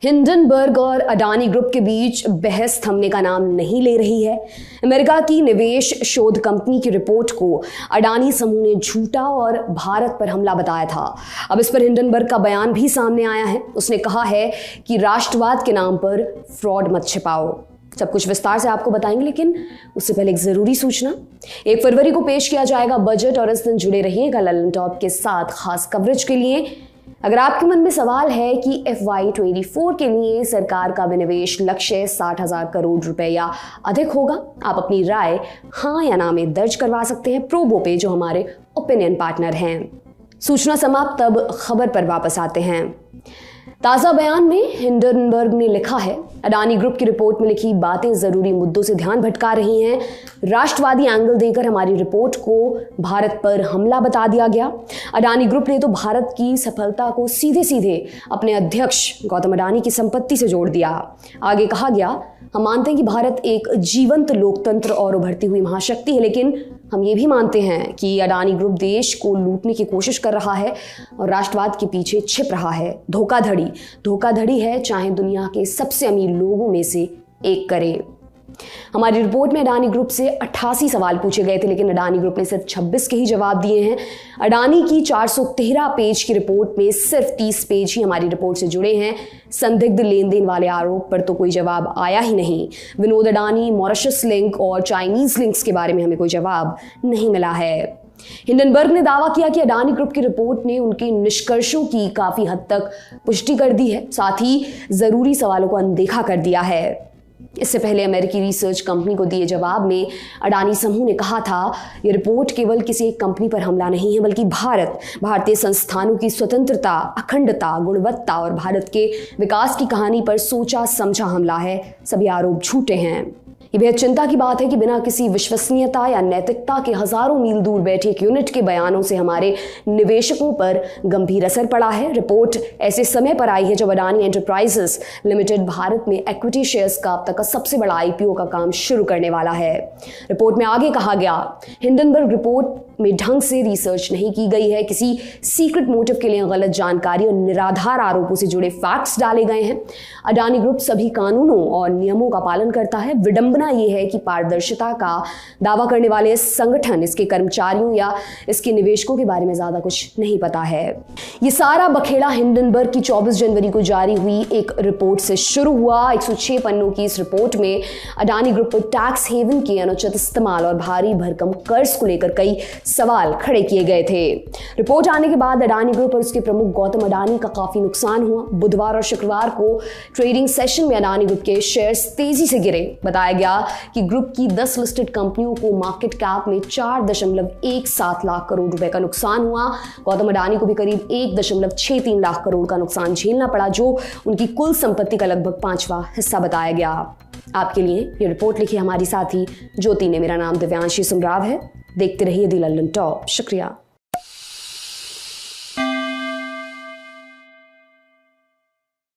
Hindenburg और Adani group के बीच बहस थमने का नाम नहीं ले रही है। अमेरिका की निवेश शोध कंपनी की रिपोर्ट को अडानी समूह ने झूठा और भारत पर हमला बताया था। अब इस पर हिंडनबर्ग का बयान भी सामने आया है। उसने कहा है कि राष्ट्रवाद के नाम पर फ्रॉड मत छिपाओ। सब कुछ विस्तार से आपको बताएंगे, लेकिन उससे पहले एक जरूरी सूचना। 1 फरवरी को पेश किया जाएगा बजट और इस दिन जुड़े रहिएगा ललन टॉप के साथ खास कवरेज के लिए। अगर आपके मन में सवाल है कि FY24 के लिए सरकार का विनिवेश लक्ष्य 60,000 करोड़ रुपए या अधिक होगा, आप अपनी राय हाँ या ना में दर्ज करवा सकते हैं प्रोबो पे, जो हमारे ओपिनियन पार्टनर हैं। सूचना समाप्त, अब खबर पर वापस आते हैं। ताजा बयान में हिंडनबर्ग ने लिखा है, अडानी ग्रुप की रिपोर्ट में लिखी बातें जरूरी मुद्दों से ध्यान भटका रही हैं। राष्ट्रवादी एंगल देकर हमारी रिपोर्ट को भारत पर हमला बता दिया गया। अडानी ग्रुप ने तो भारत की सफलता को सीधे सीधे अपने अध्यक्ष गौतम अडानी की संपत्ति से जोड़ दिया। आगे कहा गया, हम मानते हैं कि भारत एक जीवंत लोकतंत्र और उभरती हुई महाशक्ति है, लेकिन हम ये भी मानते हैं कि अडानी ग्रुप देश को लूटने की कोशिश कर रहा है और राष्ट्रवाद के पीछे छिप रहा है। धोखाधड़ी है, चाहे दुनिया के सबसे अमीर लोगों में से एक करे। हमारी रिपोर्ट में अडानी ग्रुप से 88 सवाल पूछे गए थे, लेकिन अडानी ग्रुप ने सिर्फ 26 के ही जवाब दिए हैं। अडानी की 413 पेज की रिपोर्ट में सिर्फ 30 पेज ही हमारी रिपोर्ट से जुड़े हैं। संदिग्ध लेन देन वाले आरोप पर तो कोई जवाब आया ही नहीं। विनोद अडानी, मॉरिशस लिंक और चाइनीज लिंक्स के बारे में हमें कोई जवाब नहीं मिला है। हिंडनबर्ग ने दावा किया कि अडानी ग्रुप की रिपोर्ट ने उनके निष्कर्षों की काफी हद तक पुष्टि कर दी है, साथ ही जरूरी सवालों को अनदेखा कर दिया है। इससे पहले अमेरिकी रिसर्च कंपनी को दिए जवाब में अडानी समूह ने कहा था, यह रिपोर्ट केवल किसी एक कंपनी पर हमला नहीं है, बल्कि भारतीय संस्थानों की स्वतंत्रता, अखंडता, गुणवत्ता और भारत के विकास की कहानी पर सोचा समझा हमला है। सभी आरोप झूठे हैं। ये बेहद चिंता की बात है कि बिना किसी विश्वसनीयता या नैतिकता के हजारों मील दूर बैठे एक यूनिट के बयानों से हमारे निवेशकों पर गंभीर असर पड़ा है। रिपोर्ट ऐसे समय पर आई है जब अडानी एंटरप्राइजेस लिमिटेड भारत में इक्विटी शेयर्स का अब तक का सबसे बड़ा IPO का काम शुरू करने वाला है। रिपोर्ट में आगे कहा गया, हिंडनबर्ग रिपोर्ट में ढंग से रिसर्च नहीं की गई है। किसी सीक्रेट मोटिव के लिए गलत जानकारी और निराधार आरोपों से जुड़े फैक्ट्स डाले गए हैं। अडानी ग्रुप सभी कानूनों और नियमों का पालन करता है। विडंबना यह है कि पारदर्शिता का दावा करने वाले संगठन, इसके कर्मचारियों या इसके निवेशकों के बारे में ज्यादा कुछ नहीं पता है। यह सारा बखेड़ा हिंडनबर्ग की 24 जनवरी को जारी हुई एक रिपोर्ट से शुरू हुआ। 106 पन्नों की इस रिपोर्ट में अडानी ग्रुप पर टैक्स हेवन के अनुचित इस्तेमाल और भारी भरकम कर्ज को लेकर कई सवाल खड़े किए गए थे। रिपोर्ट आने के बाद अडानी ग्रुप और उसके प्रमुख गौतम अडानी का काफी नुकसान हुआ। बुधवार और शुक्रवार को ट्रेडिंग सेशन में अडानी ग्रुप के शेयर्स तेजी से गिरे। बताया गया कि ग्रुप की 10 लिस्टेड कंपनियों को मार्केट कैप में 4.17 लाख करोड़ रुपए का नुकसान हुआ। गौतम अडानी को भी करीब 1.63 लाख करोड़ का नुकसान झेलना पड़ा, जो उनकी कुल संपत्ति का लगभग 5वां हिस्सा बताया गया। आपके लिए ये रिपोर्ट लिखी हमारी साथी ज्योति ने। मेरा नाम दिव्यांशी सुमराव है। देखते रहिए दी ललन टॉप। शुक्रिया।